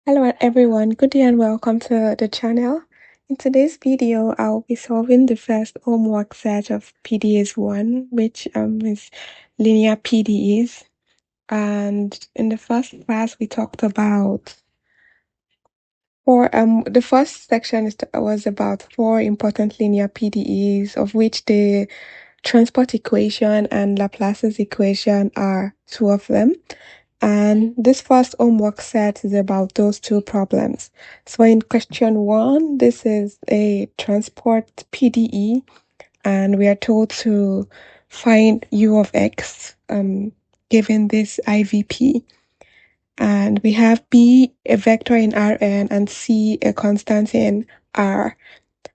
Hello everyone, good day and welcome to the channel. In today's video, I'll be solving the first homework set of PDEs 1, which is linear PDEs. And in the first class, we talked about the first section was about 4 important linear PDEs, of which the transport equation and Laplace's equation are 2 of them. And this first homework set is about those 2 problems. So in question 1, this is a transport PDE, and we are told to find u of x given this IVP. And we have B, a vector in Rn, and C, a constant in R.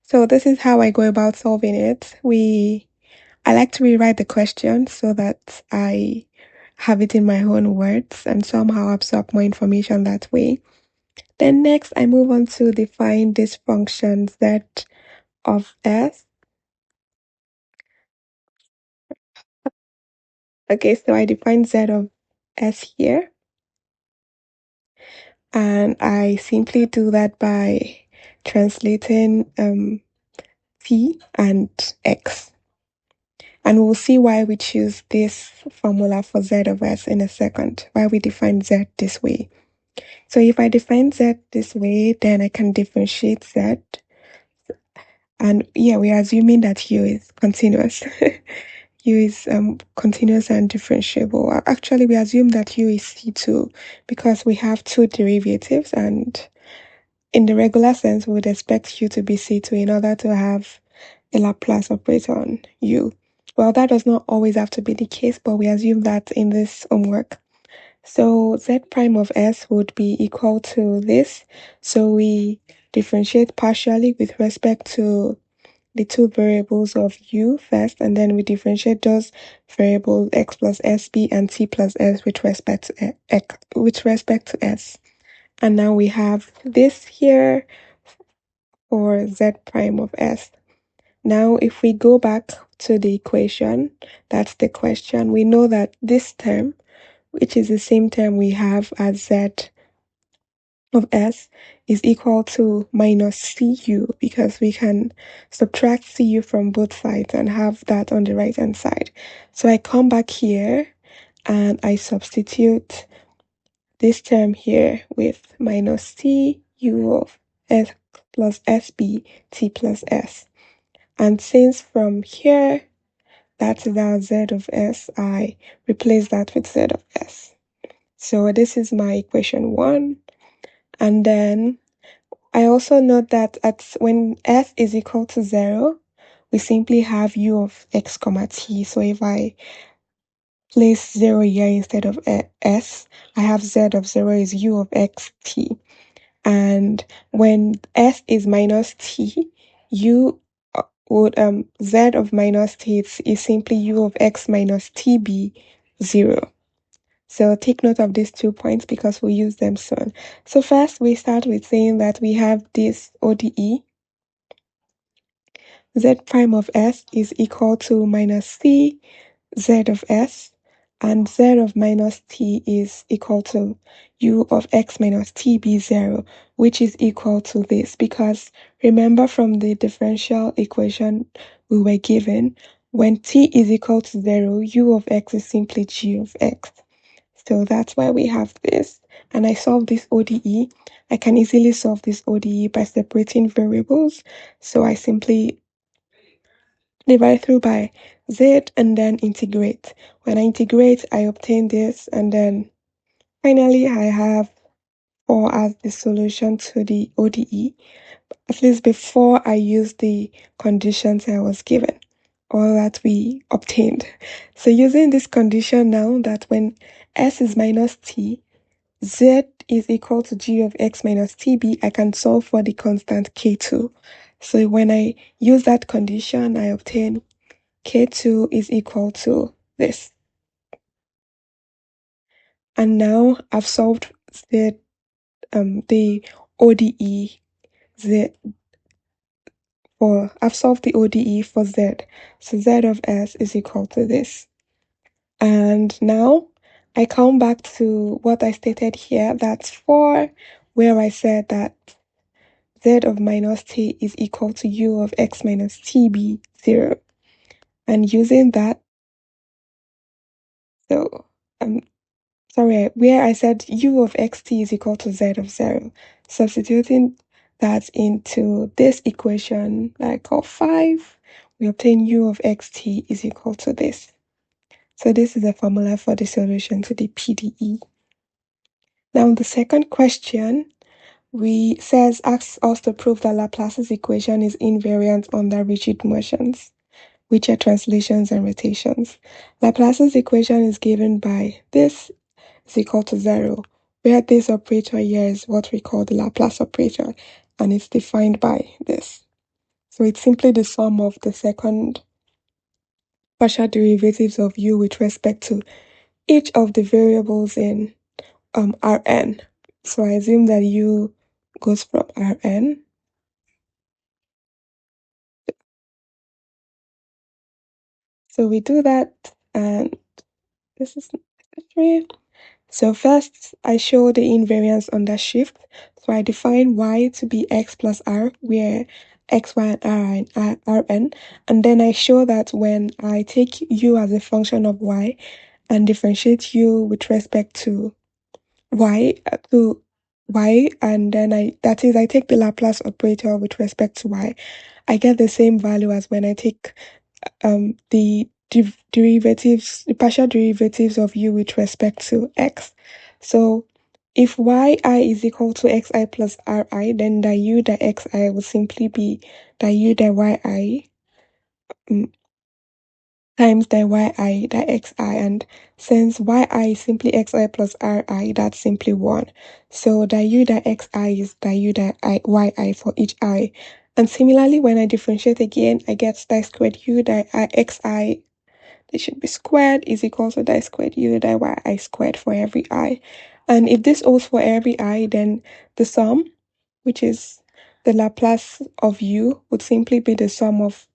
So this is how I go about solving it. I like to rewrite the question so that I have it in my own words and somehow absorb more information that way. Then next, I move on to define this function z of s. Okay, so I define z of s here. And I simply do that by translating t and x. And we'll see why we choose this formula for z of s in a second, why we define z this way. So if I define z this way, then I can differentiate z. And yeah, we're assuming that u is continuous. U is continuous and differentiable. Actually, we assume that u is C2 because we have 2 derivatives, and in the regular sense, we would expect u to be C2 in order to have a Laplace operator on u. Well, that does not always have to be the case, but we assume that in this homework. So z prime of s would be equal to this. So we differentiate partially with respect to the 2 variables of u first, and then we differentiate those variables x plus sb and t plus s with respect to s. And now we have this here for z prime of s. Now, if we go back to the equation, that's the question, we know that this term, which is the same term we have as z of s, is equal to minus cu, because we can subtract cu from both sides and have that on the right hand side. So I come back here and I substitute this term here with minus t u of s plus sb t plus s. And since from here that is our z of s, I replace that with z of s. So this is my equation 1. And then I also note that when s is equal to 0, we simply have u of x comma t. So if I place 0 here instead of s, I have z of 0 is u of x t. And when s is minus t, u would z of minus t is simply u of x minus t be 0. So take note of these 2 points because we'll use them soon. So first we start with saying that we have this ODE. Z prime of s is equal to minus c z of s, and z of minus t is equal to u of x minus t be 0, which is equal to this, because remember from the differential equation we were given, when t is equal to 0, u of x is simply g of x. So that's why we have this. And I solve this ODE. I can easily solve this ODE by separating variables. So I simply divide through by z and then integrate. When I integrate, I obtain this, and then finally I have 4 as the solution to the ODE, at least before I use the conditions I was given or that we obtained. So using this condition now, that when s is minus t, z is equal to g of x minus tb, I can solve for the constant k2. So when I use that condition, I obtain k2 is equal to this. And now I've solved the ODE z I've solved the ODE for z. So z of s is equal to this. And now I come back to what I stated here, that for where I said that z of minus t is equal to u of x minus t be 0. And using that, so sorry, where I said u of xt is equal to z of 0, substituting that into this equation that I call 5, we obtain u of xt is equal to this. So this is the formula for the solution to the PDE. Now the second question asks us to prove that Laplace's equation is invariant under rigid motions, which are translations and rotations. Laplace's equation is given by this is equal to 0, where this operator here is what we call the Laplace operator, and it's defined by this. So it's simply the sum of the second partial derivatives of u with respect to each of the variables in Rn. So I assume that u goes from Rn. So we do that, and this is necessary. So first, I show the invariance under shift. So I define y to be x plus r, where x, y, and r are Rn. And then I show that when I take u as a function of y and differentiate u with respect to y, and then I take the Laplace operator with respect to y, I get the same value as when I take the the partial derivatives of u with respect to x. So if yi is equal to xi plus ri, then the u the xi will simply be the u the yi times the yi the xi, and since yi is simply xi plus ri, that's simply 1. So the u the xi is the u the yi for each I. And similarly, when I differentiate again, I get the squared u the xi, they should be squared, is equal to the squared u the yi squared for every I. And if this holds for every I, then the sum, which is the Laplace of u, would simply be the sum of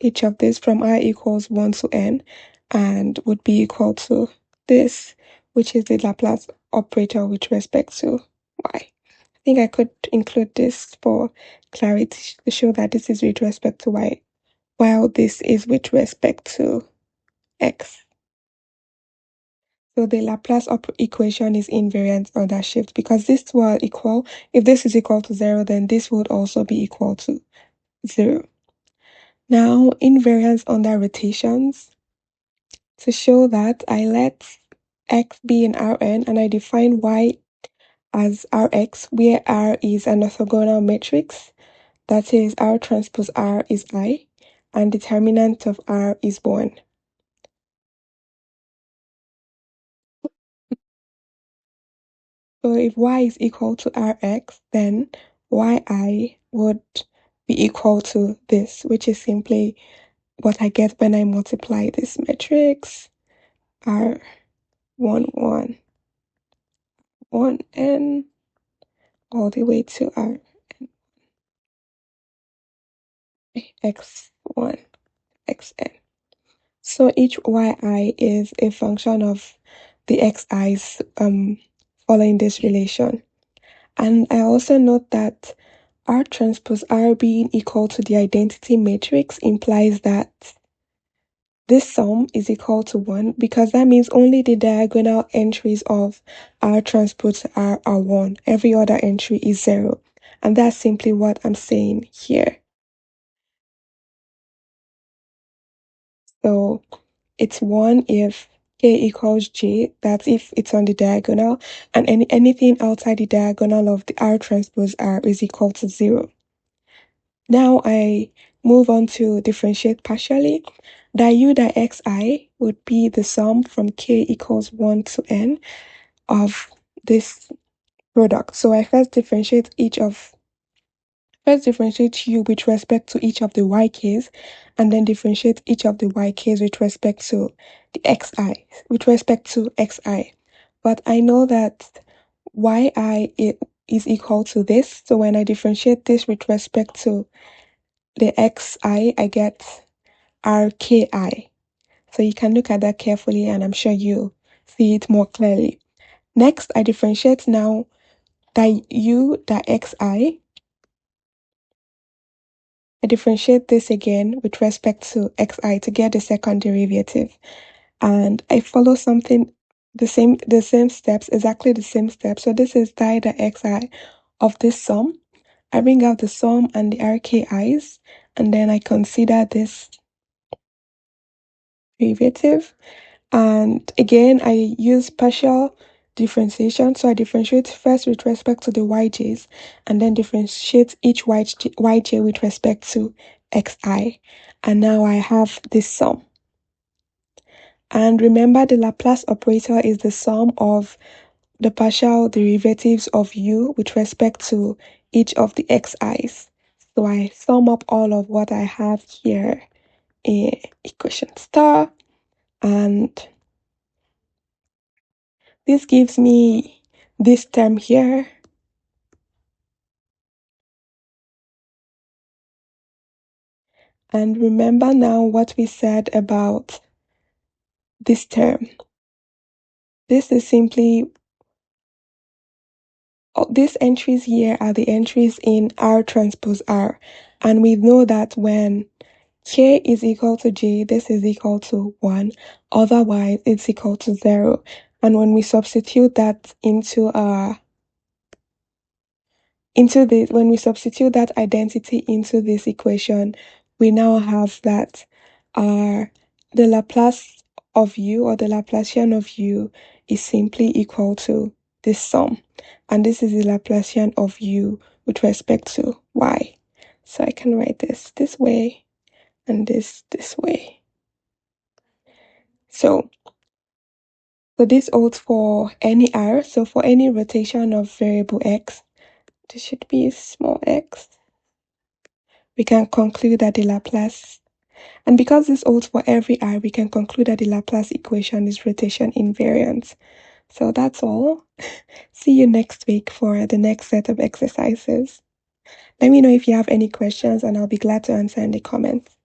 each of these from I equals 1 to n, and would be equal to this, which is the Laplace operator with respect to y. I think I could include this for clarity to show that this is with respect to y, while this is with respect to x. So the Laplace equation is invariant under shift because these two are equal. If this is equal to 0, then this would also be equal to 0. Now, invariance under rotations. To show that, I let x be in Rn and I define y as Rx, where R is an orthogonal matrix. That is, R transpose R is I, and determinant of R is 1. So if y is equal to Rx, then yi would be equal to this, which is simply what I get when I multiply this matrix, R1, 1, 1, n, all the way to R x1, xn. So each yi is a function of the xi's following this relation. And I also note that R transpose R being equal to the identity matrix implies that this sum is equal to 1 because that means only the diagonal entries of R transpose R are 1. Every other entry is 0. And that's simply what I'm saying here. So it's 1 if k equals j, that's if it's on the diagonal, and anything outside the diagonal of the R transpose R is equal to 0. Now I move on to differentiate partially. The u the xi would be the sum from k equals 1 to n of this product. So I first differentiate u with respect to each of the yks, and then differentiate each of the yks with respect to the xi. But I know that is equal to this, so when I differentiate this with respect to the xi, I get rki. So you can look at that carefully, and I'm sure you see it more clearly. Next, I differentiate now that xi, I differentiate this again with respect to xi to get the second derivative. And I follow something the same steps, exactly the same steps. So this is that xi of this sum. I bring out the sum and the RKIs, and then I consider this derivative. And again, I use partial differentiation. So I differentiate first with respect to the yj's, and then differentiate each yj with respect to xi. And now I have this sum. And remember, the Laplace operator is the sum of the partial derivatives of u with respect to each of the xi's. So I sum up all of what I have here in equation star, and this gives me this term here. And remember now what we said about this term. This is simply, these entries here are the entries in R transpose R. And we know that when k is equal to j, this is equal to 1. Otherwise, it's equal to 0. And when we substitute that when we substitute that identity into this equation, we now have that the Laplace of u, or the Laplacian of u, is simply equal to this sum. And this is the Laplacian of u with respect to y. So I can write this way and this way. So this holds for any r. So for any rotation of variable x, this should be small x, we can conclude that the Laplace, and because this holds for every r, we can conclude that the Laplace equation is rotation invariant. So that's all. See you next week for the next set of exercises. Let me know if you have any questions, and I'll be glad to answer in the comments.